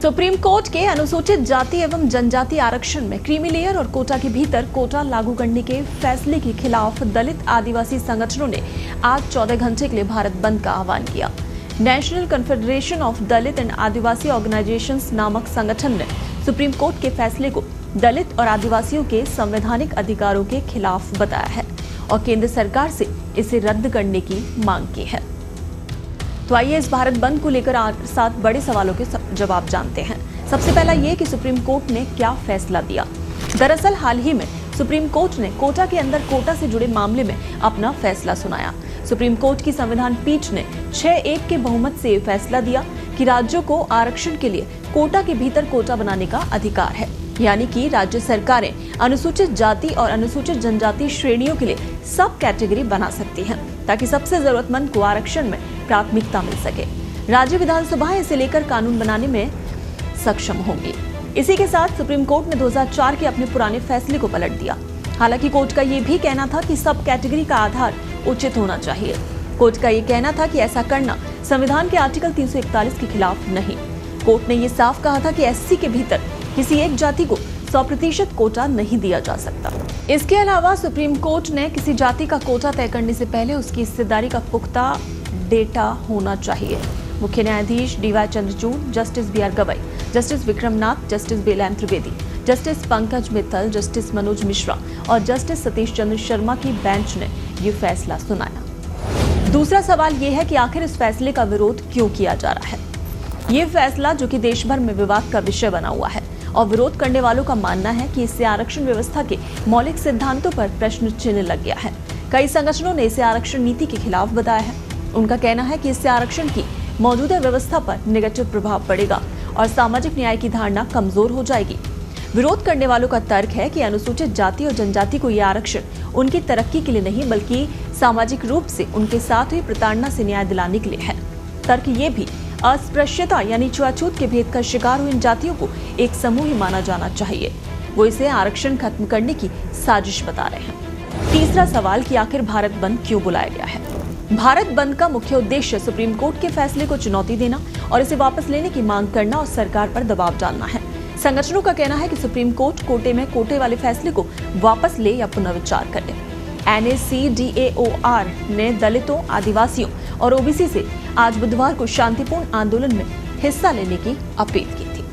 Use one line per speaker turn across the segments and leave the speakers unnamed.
Supreme court के अनुसूचित जाति एवं जनजाति आरक्षण में क्रीमी लेयर और कोटा के भीतर कोटा लागू करने के फैसले के खिलाफ दलित आदिवासी संगठनों ने आज 14 घंटे के लिए भारत बंद का आह्वान किया। National confederation of Dalit and Adivasi organisations नामक संगठन ने सुप्रीम कोर्ट के फैसले को दलित और आदिवासियों के संवैधानिक अधिकारों के खिलाफ बताया है और केंद्र सरकार से इसे रद्द करने की मांग की है। तो आइए इस भारत बंद को लेकर 7 बड़े सवालों के जवाब जानते हैं। सबसे पहला ये कि सुप्रीम कोर्ट ने क्या फैसला दिया। दरअसल हाल ही में सुप्रीम कोर्ट ने कोटा के अंदर कोटा से जुड़े मामले में अपना फैसला सुनाया। सुप्रीम कोर्ट की संविधान पीठ ने 6-1 के बहुमत से फैसला दिया कि राज्यों को आरक्षण के लिए कोटा के भीतर कोटा बनाने का अधिकार है, यानी कि राज्य सरकारें अनुसूचित जाति और अनुसूचित जनजाति श्रेणियों के लिए सब कैटेगरी बना सकती हैं ताकि सबसे जरूरतमंद को आरक्षण में प्राथमिकता मिल सके। राज्य विधानसभाएं इसे लेकर कानून बनाने में सक्षम होंगी। इसी के साथ सुप्रीम कोर्ट ने 2004 के अपने पुराने फैसले को पलट दिया। हालांकि कोर्ट का ये भी कहना था कि सब कैटेगरी का आधार उचित होना चाहिए। कोर्ट का ये कहना था कि ऐसा करना संविधान के आर्टिकल 341 के खिलाफ नहीं। कोर्ट ने ये साफ कहा था कि एससी के भीतर किसी एक जाति को 100% कोटा नहीं दिया जा सकता। इसके अलावा सुप्रीम कोर्ट ने किसी जाति का कोटा तय करने से पहले उसकी हिस्सेदारी का पुख्ता डेटा होना चाहिए। मुख्य न्यायाधीश DY Chandrachud, justice BR Gavai, justice Vikramnath, justice Bela Trivedi, justice Pankaj Mittal, justice Manoj Mishra और जस्टिस सतीश चंद्र शर्मा की बेंच ने ये फैसला सुनाया। दूसरा सवाल ये है कि आखिर इस फैसले का विरोध क्यों किया जा रहा है। ये फैसला जो कि देश भर में विवाद का विषय बना हुआ है और विरोध करने वालों का मानना है कि इससे आरक्षण व्यवस्था के मौलिक सिद्धांतों पर प्रश्न चिन्ह लग गया है। कई संगठनों ने इसे आरक्षण नीति के खिलाफ बताया है। उनका कहना है कि इससे आरक्षण की मौजूदा व्यवस्था पर नेगेटिव प्रभाव पड़ेगा और सामाजिक न्याय की धारणा कमजोर हो जाएगी। विरोध करने वालों का तर्क है कि अनुसूचित जाति और जनजाति को यह आरक्षण उनकी तरक्की के लिए नहीं बल्कि सामाजिक रूप से उनके साथ हुई प्रताड़ना से न्याय दिलाने के लिए है। तर्क ये भी अस्पृश्यता यानी छुआछूत के भेद का शिकार हुई इन जातियों को एक समूह ही माना जाना चाहिए। वो इसे आरक्षण खत्म करने की साजिश बता रहे हैं। तीसरा सवाल कि आखिर भारत बंद क्यों बुलाया गया है। भारत बंद का मुख्य उद्देश्य सुप्रीम कोर्ट के फैसले को चुनौती देना और इसे वापस लेने की मांग करना और सरकार पर दबाव डालना है। संगठनों का कहना है कि सुप्रीम कोर्ट कोटे में कोटे वाले फैसले को वापस ले या पुनर्विचार कर ले। NACDAOR ने दलितों, आदिवासियों और ओबीसी से आज बुधवार को शांतिपूर्ण आंदोलन में हिस्सा लेने की अपील की थी।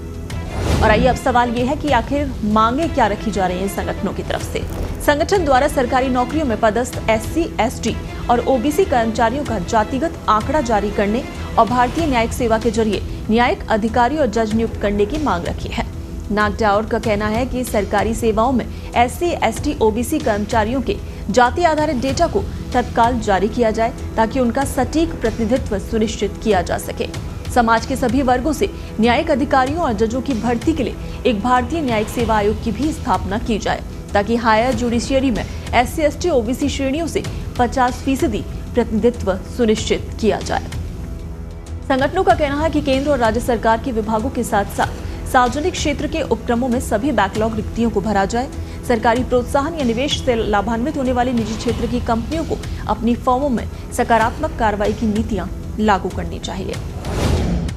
और आइए अब सवाल ये है कि आखिर मांगे क्या रखी जा रही हैं संगठनों की तरफ से। संगठन द्वारा सरकारी नौकरियों में पदस्थ SC, ST और OBC कर्मचारियों का जातिगत आंकड़ा जारी करने और भारतीय न्यायिक सेवा के जरिए न्यायिक अधिकारी और जज नियुक्त करने की मांग रखी है। नागडाउर का कहना है कि सरकारी सेवाओं में SC, ST, OBC कर्मचारियों के जाति आधारित डेटा को तत्काल जारी किया जाए ताकि उनका सटीक प्रतिनिधित्व सुनिश्चित किया जा सके। समाज के सभी वर्गों से न्यायिक अधिकारियों और जजों की भर्ती के लिए एक भारतीय न्यायिक सेवा आयोग की भी स्थापना की जाए ताकि हायर जुडिशियरी में SC, ST, OBC श्रेणियों से 50% प्रतिनिधित्व सुनिश्चित किया जाए। संगठनों का कहना है कि केंद्र और राज्य सरकार के विभागों के साथ साथ सार्वजनिक क्षेत्र के उपक्रमों में सभी बैकलॉग रिक्तियों को भरा जाए। सरकारी प्रोत्साहन या निवेश से लाभान्वित होने वाली निजी क्षेत्र की कंपनियों को अपनी फर्मों में सकारात्मक कार्रवाई की नीतियां लागू करनी चाहिए।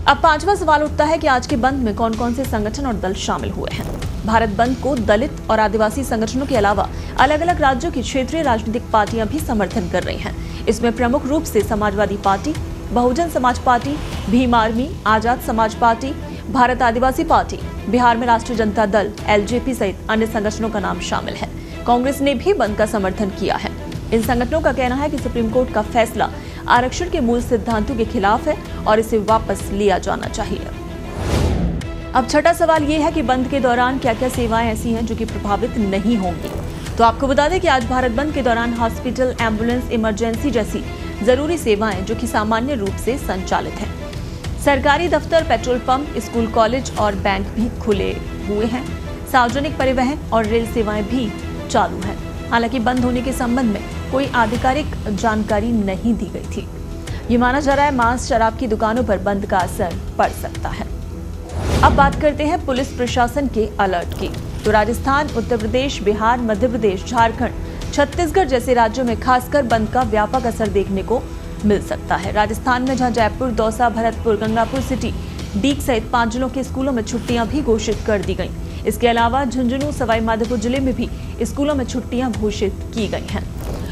अब पांचवा सवाल उठता है कि आज के बंद में कौन कौन से संगठन और दल शामिल हुए हैं। भारत बंद को दलित और आदिवासी संगठनों के अलावा अलग अलग राज्यों की क्षेत्रीय राजनीतिक पार्टियां भी समर्थन कर रही हैं। इसमें प्रमुख रूप से Samajwadi party, Bahujan Samaj party, Bhim army, Azad Samaj party, Bharat आदिवासी पार्टी, बिहार में राष्ट्रीय जनता दल, LJP सहित अन्य संगठनों का नाम शामिल है। कांग्रेस ने भी बंद का समर्थन किया है। इन संगठनों का कहना है कि सुप्रीम कोर्ट का फैसला आरक्षण के मूल सिद्धांतों के खिलाफ है और इसे वापस लिया जाना चाहिए। अब छठा सवाल ये है कि बंद के दौरान क्या क्या सेवाएं ऐसी हैं जो कि प्रभावित नहीं होंगी। तो आपको बता दें कि आज भारत बंद के दौरान हॉस्पिटल, एम्बुलेंस, इमरजेंसी जैसी जरूरी सेवाएं जो कि सामान्य रूप से संचालित हैं। सरकारी दफ्तर, पेट्रोल पंप, स्कूल, कॉलेज और बैंक भी खुले हुए हैं। सार्वजनिक परिवहन और रेल सेवाएं भी चालू हैं। हालांकि बंद होने के संबंध में कोई आधिकारिक जानकारी नहीं दी गई थी। ये माना जा रहा है मांस, शराब की दुकानों पर बंद का असर पड़ सकता है। अब बात करते हैं पुलिस प्रशासन के अलर्ट की। तो राजस्थान, उत्तर प्रदेश, बिहार, मध्य प्रदेश, झारखंड, छत्तीसगढ़ जैसे राज्यों में खासकर बंद का व्यापक असर देखने को मिल सकता है। राजस्थान में जहां जयपुर, दौसा, भरतपुर, गंगापुर सिटी, डीग सहित 5 जिलों के स्कूलों में छुट्टियां भी घोषित कर दी गईं। इसके अलावा झुंझुनू, सवाई माधोपुर जिले में भी स्कूलों में छुट्टियां घोषित की गई हैं।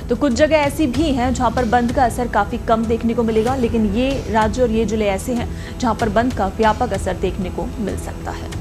तो कुछ जगह ऐसी भी हैं जहां पर बंद का असर काफी कम देखने को मिलेगा, लेकिन ये राज्य और ये जिले ऐसे हैं जहां पर बंद का व्यापक असर देखने को मिल सकता है।